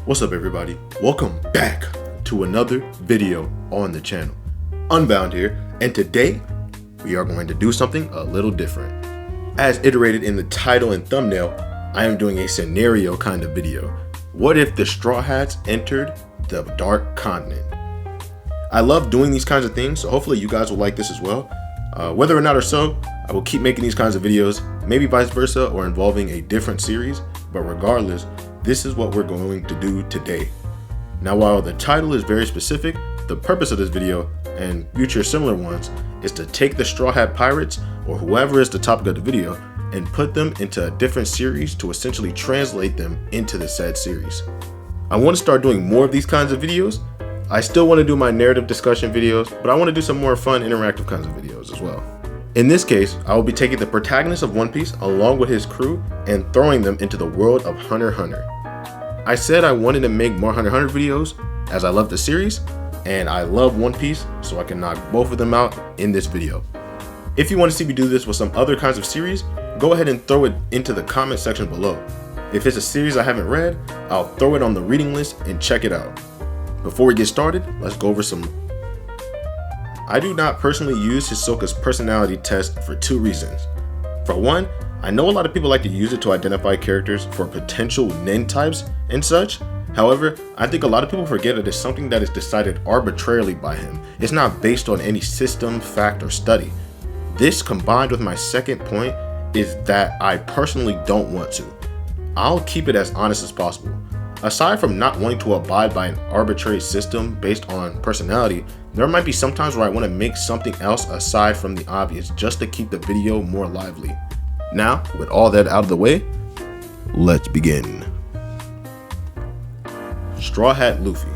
What's up everybody? Welcome back to another video on the channel. Unbound here, and today we are going to do something a little different. As iterated in the title and thumbnail, I am doing a scenario kind of video. What if the Straw Hats entered the Dark Continent? I love doing these kinds of things, so hopefully you guys will like this as well. Whether or not or so, I will keep making these kinds of videos, maybe vice versa or involving a different series, but regardless, this is what we're going to do today. Now, while the title is very specific, the purpose of this video and future similar ones is to take the Straw Hat Pirates, or whoever is the topic of the video, and put them into a different series to essentially translate them into the said series. I want to start doing more of these kinds of videos. I still want to do my narrative discussion videos, but I want to do some more fun interactive kinds of videos as well. In this case, I will be taking the protagonist of One Piece along with his crew and throwing them into the world of Hunter x Hunter. I said I wanted to make more Hunter x Hunter videos as I love the series and I love One Piece, so I can knock both of them out in this video. If you want to see me do this with some other kinds of series, go ahead and throw it into the comment section below. If it's a series I haven't read, I'll throw it on the reading list and check it out. Before we get started, let's go over some. I do not personally use Hisoka's personality test for two reasons. For one, I know a lot of people like to use it to identify characters for potential nin types and such. However, I think a lot of people forget it is something that is decided arbitrarily by him. It's not based on any system, fact, or study. This, combined with my second point, is that I personally don't want to. I'll keep it as honest as possible. Aside from not wanting to abide by an arbitrary system based on personality, there might be some times where I want to make something else aside from the obvious just to keep the video more lively. Now, with all that out of the way, let's begin. Straw Hat Luffy.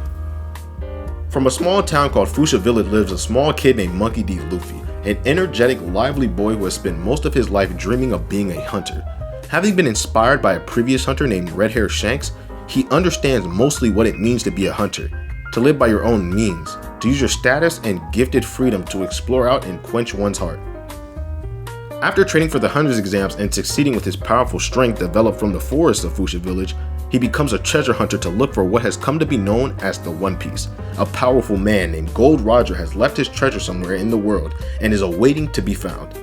From a small town called Fuchsia Village lives a small kid named Monkey D. Luffy, an energetic, lively boy who has spent most of his life dreaming of being a hunter. Having been inspired by a previous hunter named Red Hair Shanks, he understands mostly what it means to be a hunter, to live by your own means, to use your status and gifted freedom to explore out and quench one's heart. After training for the hunter's exams and succeeding with his powerful strength developed from the forests of Fuchsia Village, he becomes a treasure hunter to look for what has come to be known as the One Piece. A powerful man named Gold Roger has left his treasure somewhere in the world and is awaiting to be found.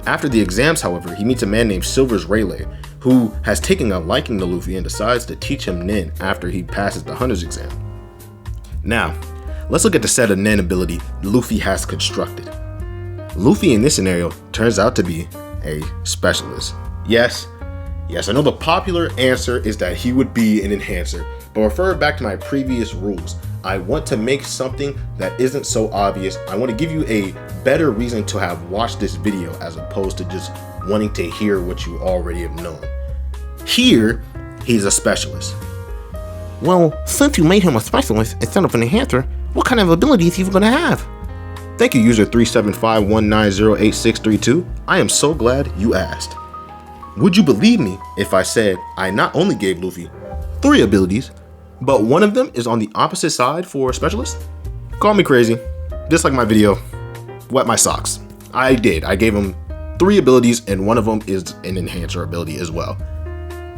After the exams, however, he meets a man named Silvers Rayleigh, who has taken a liking to Luffy and decides to teach him nin after he passes the hunter's exam. Now, let's look at the set of nin ability Luffy has constructed. Luffy in this scenario turns out to be a specialist. Yes, I know the popular answer is that he would be an enhancer, but refer back to my previous rules. I want to make something that isn't so obvious. I want to give you a better reason to have watched this video as opposed to just wanting to hear what you already have known. Here, he's a specialist. Well, since you made him a specialist instead of an enhancer, what kind of abilities he's gonna have? Thank you, user 37519086632. I am so glad you asked. Would you believe me if I said I not only gave Luffy 3 abilities, but one of them is on the opposite side for a specialist? Call me crazy. Just like my video, wet my socks. I did. I gave him 3 abilities and one of them is an enhancer ability as well.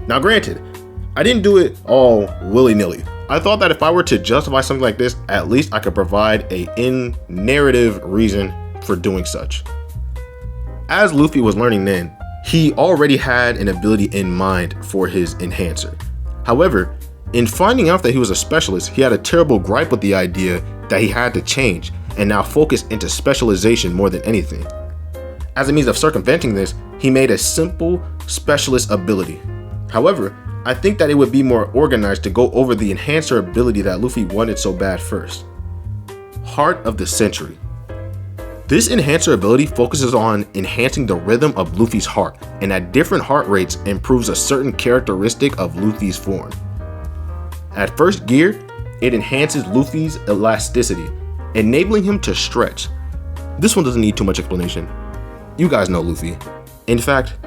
Now granted, I didn't do it all willy-nilly. I thought that if I were to justify something like this, at least I could provide a in-narrative reason for doing such. As Luffy was learning nin, he already had an ability in mind for his enhancer. However, in finding out that he was a specialist, he had a terrible gripe with the idea that he had to change and now focus into specialization more than anything. As a means of circumventing this, he made a simple specialist ability. However, I think that it would be more organized to go over the enhancer ability that Luffy wanted so bad first. Heart of the Century. This enhancer ability focuses on enhancing the rhythm of Luffy's heart, and at different heart rates improves a certain characteristic of Luffy's form. At first gear, it enhances Luffy's elasticity, enabling him to stretch. This one doesn't need too much explanation. You guys know Luffy. In fact,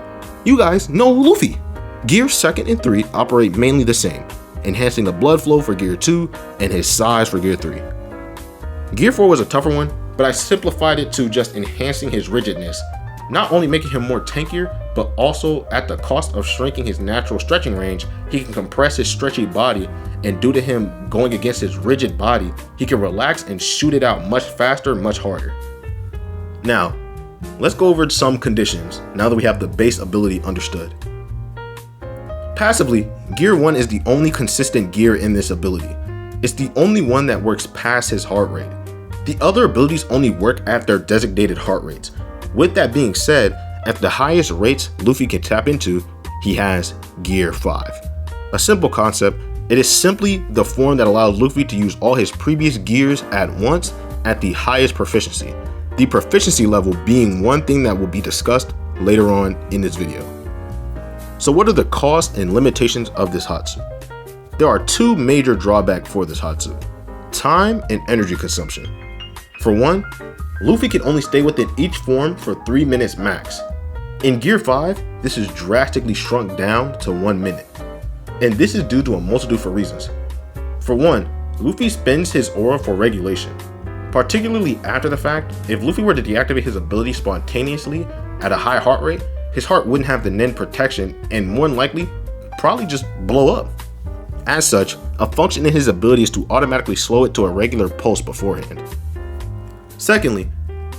you guys know Luffy. Gear 2nd and 3 operate mainly the same, enhancing the blood flow for Gear 2 and his size for Gear 3. Gear 4 was a tougher one, but I simplified it to just enhancing his rigidness, not only making him more tankier, but also at the cost of shrinking his natural stretching range, he can compress his stretchy body, and due to him going against his rigid body, he can relax and shoot it out much faster, much harder. Now, let's go over some conditions now that we have the base ability understood. Passively, Gear 1 is the only consistent gear in this ability. It's the only one that works past his heart rate. The other abilities only work at their designated heart rates. With that being said, at the highest rates Luffy can tap into, he has Gear 5. A simple concept, it is simply the form that allows Luffy to use all his previous gears at once at the highest proficiency. The proficiency level being one thing that will be discussed later on in this video. So what are the costs and limitations of this Hatsu? There are two major drawbacks for this Hatsu: time and energy consumption. For one, Luffy can only stay within each form for 3 minutes max. In Gear 5, this is drastically shrunk down to 1 minute. And this is due to a multitude of reasons. For one, Luffy spends his aura for regulation. Particularly after the fact, if Luffy were to deactivate his ability spontaneously at a high heart rate, his heart wouldn't have the Nen protection and more than likely, probably just blow up. As such, a function in his ability is to automatically slow it to a regular pulse beforehand. Secondly,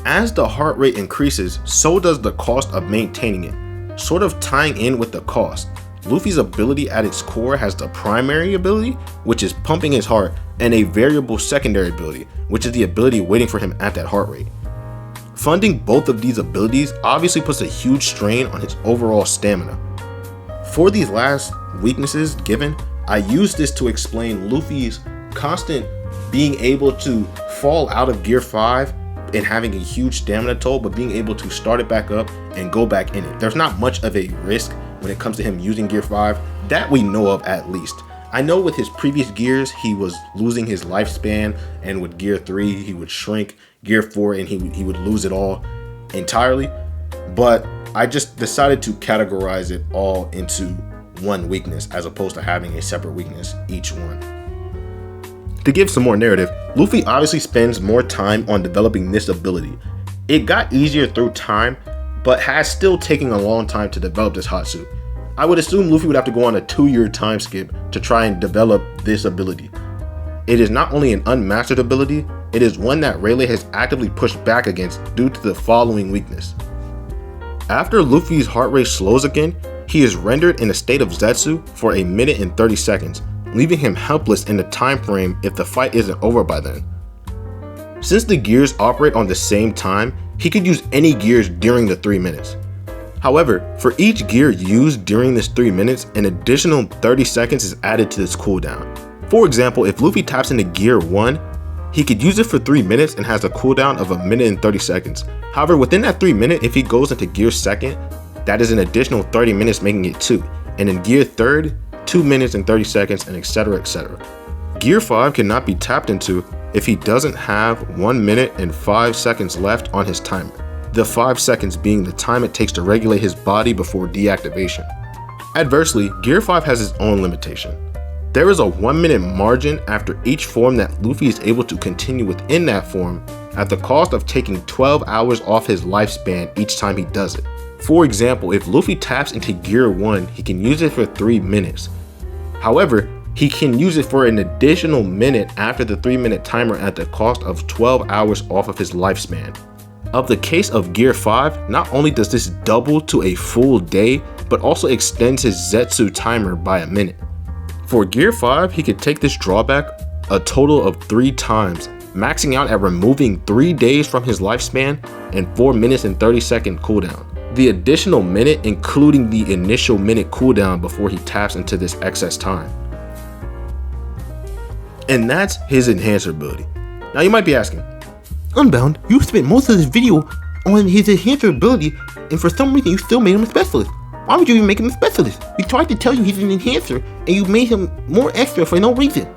as the heart rate increases, so does the cost of maintaining it, sort of tying in with the cost. Luffy's ability at its core has the primary ability, which is pumping his heart, and a variable secondary ability, which is the ability waiting for him at that heart rate. Funding both of these abilities obviously puts a huge strain on his overall stamina. For these last weaknesses given, I use this to explain Luffy's constant being able to fall out of Gear 5 and having a huge stamina toll, but being able to start it back up and go back in it. There's not much of a risk when it comes to him using Gear 5, that we know of at least. I know with his previous gears, he was losing his lifespan, and with Gear 3, he would shrink, Gear 4, and he would lose it all entirely. But I just decided to categorize it all into one weakness as opposed to having a separate weakness each one. To give some more narrative, Luffy obviously spends more time on developing this ability. It got easier through time, but has still taken a long time to develop this Hatsu. I would assume Luffy would have to go on a 2-year time skip to try and develop this ability. It is not only an unmastered ability, it is one that Rayleigh has actively pushed back against due to the following weakness. After Luffy's heart rate slows again, he is rendered in a state of Zetsu for 1 minute and 30 seconds, leaving him helpless in the time frame if the fight isn't over by then. Since the gears operate on the same time, he could use any gears during the 3 minutes. However, for each gear used during this 3 minutes, an additional 30 seconds is added to this cooldown. For example, if Luffy taps into Gear 1, he could use it for 3 minutes and has a cooldown of 1 minute and 30 seconds. However, within that 3 minutes, if he goes into Gear 2nd, that is an additional 30 minutes, making it 2. And in Gear 3rd, 2 minutes and 30 seconds, and etc, etc. Gear 5 cannot be tapped into if he doesn't have 1 minute and 5 seconds left on his timer. The 5 seconds being the time it takes to regulate his body before deactivation. Adversely, Gear 5 has its own limitation. There is a 1 minute margin after each form that Luffy is able to continue within that form at the cost of taking 12 hours off his lifespan each time he does it. For example, if Luffy taps into Gear 1, he can use it for 3 minutes. However, he can use it for an additional minute after the 3 minute timer at the cost of 12 hours off of his lifespan. Of the case of Gear 5, not only does this double to a full day, but also extends his Zetsu timer by 1 minute. For Gear 5, he could take this drawback a total of 3 times, maxing out at removing 3 days from his lifespan and 4 minutes and 30 second cooldown. The additional minute including the initial minute cooldown before he taps into this excess time. And that's his enhancer ability. Now you might be asking, Unbound, you spent most of this video on his enhancer ability, and for some reason you still made him a specialist. Why would you even make him a specialist? We tried to tell you he's an enhancer, and you made him more extra for no reason.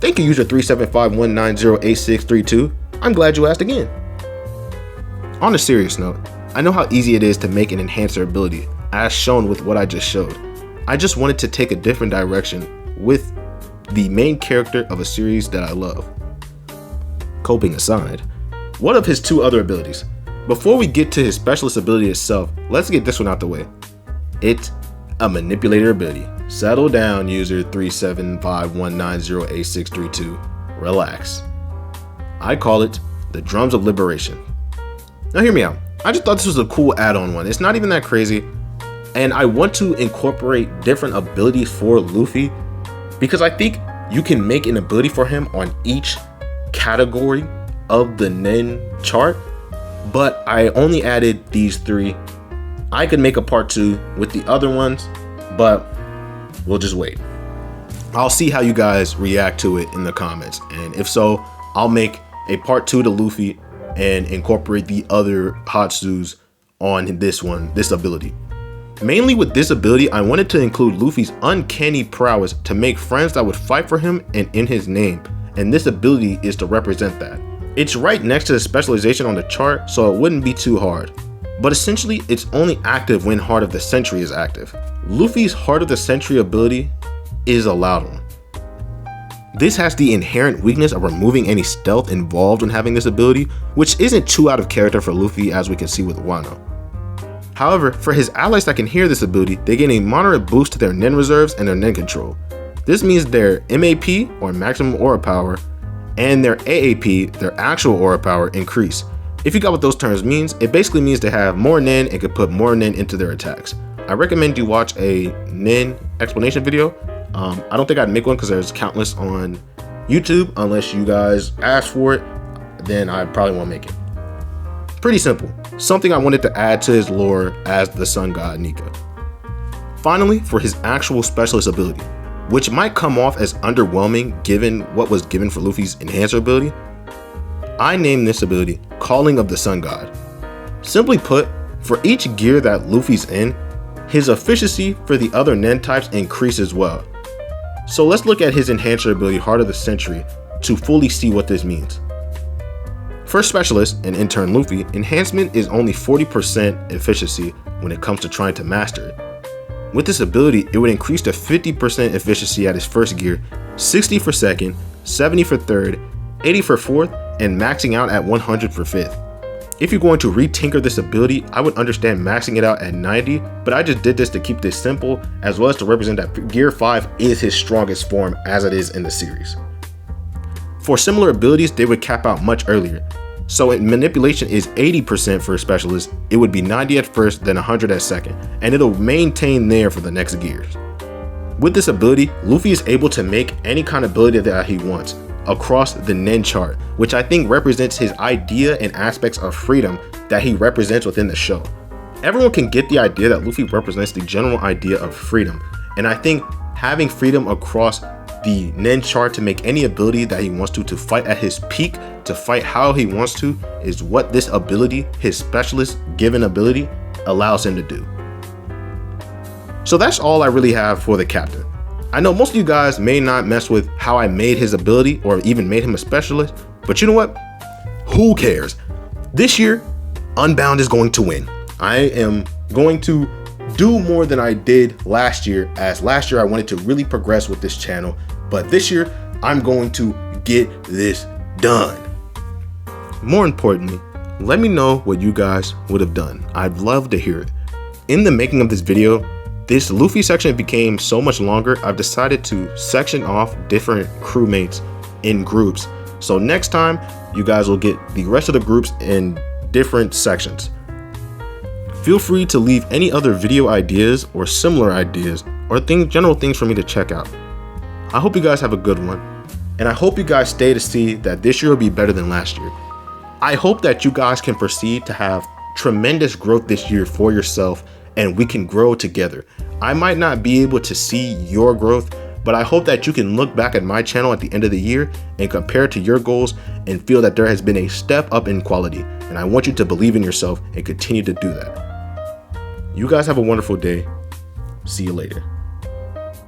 Thank you, user 375-190-8632. I'm glad you asked again. On a serious note, I know how easy it is to make an enhancer ability, as shown with what I just showed. I just wanted to take a different direction with the main character of a series that I love. Coping aside, what of his 2 other abilities? Before we get to his specialist ability itself, let's get this one out the way. It's a manipulator ability. Settle down, user 375190862. Relax. I call it the Drums of Liberation. Now hear me out. I just thought this was a cool add-on one. It's not even that crazy. And I want to incorporate different abilities for Luffy because I think you can make an ability for him on each category of the Nen chart. But I only added these 3. I could make a part 2 with the other ones, but we'll just wait. I'll see how you guys react to it in the comments. And if so, I'll make a part 2 to Luffy and incorporate the other Hatsus on this ability. Mainly with this ability, I wanted to include Luffy's uncanny prowess to make friends that would fight for him and in his name. And this ability is to represent that. It's right next to the specialization on the chart, so it wouldn't be too hard. But essentially, it's only active when Heart of the Century is active. Luffy's Heart of the Century ability is a loud one. This has the inherent weakness of removing any stealth involved when having this ability, which isn't too out of character for Luffy as we can see with Wano. However, for his allies that can hear this ability, they gain a moderate boost to their Nen reserves and their Nen control. This means their MAP, or maximum aura power, and their AAP, their actual aura power, increase. If you got what those terms means, it basically means they have more Nen and can put more Nen into their attacks. I recommend you watch a Nen explanation video. I don't think I'd make one because there's countless on YouTube. Unless you guys ask for it, then I probably won't make it. Pretty simple. Something I wanted to add to his lore as the sun god Nika. Finally, for his actual specialist ability, which might come off as underwhelming given what was given for Luffy's enhancer ability, I named this ability Calling of the Sun God. Simply put, for each gear that Luffy's in, his efficiency for the other Nen types increases as well. So let's look at his enhancer ability Heart of the Century to fully see what this means. For specialist, and in turn Luffy, enhancement is only 40% efficiency when it comes to trying to master it. With this ability, it would increase to 50% efficiency at his first gear, 60 for second, 70 for third, 80 for fourth, and maxing out at 100 for fifth. If you're going to retinker this ability, I would understand maxing it out at 90, but I just did this to keep this simple, as well as to represent that Gear 5 is his strongest form as it is in the series. For similar abilities, they would cap out much earlier. So in manipulation is 80% for a specialist, it would be 90 at first, then 100 at second, and it'll maintain there for the next gears. With this ability, Luffy is able to make any kind of ability that he wants across the Nen chart, which I think represents his idea and aspects of freedom that he represents within the show. Everyone can get the idea that Luffy represents the general idea of freedom, and I think having freedom across the Nen chart to make any ability that he wants to fight at his peak, to fight how he wants to, is what this ability, his specialist given ability, allows him to do. So that's all I really have for the captain. I know most of you guys may not mess with how I made his ability or even made him a specialist, but you know what? Who cares? This year, Unbound is going to win. I am going to do more than I did last year, as last year I wanted to really progress with this channel, but this year I'm going to get this done. More importantly, let me know what you guys would have done. I'd love to hear it. In the making of this video, this Luffy section became so much longer, I've decided to section off different crewmates in groups. So next time, you guys will get the rest of the groups in different sections. Feel free to leave any other video ideas or similar ideas or general things for me to check out. I hope you guys have a good one, and I hope you guys stay to see that this year will be better than last year. I hope that you guys can proceed to have tremendous growth this year for yourself, and we can grow together. I might not be able to see your growth, but I hope that you can look back at my channel at the end of the year and compare to your goals and feel that there has been a step up in quality. And I want you to believe in yourself and continue to do that. You guys have a wonderful day. See you later.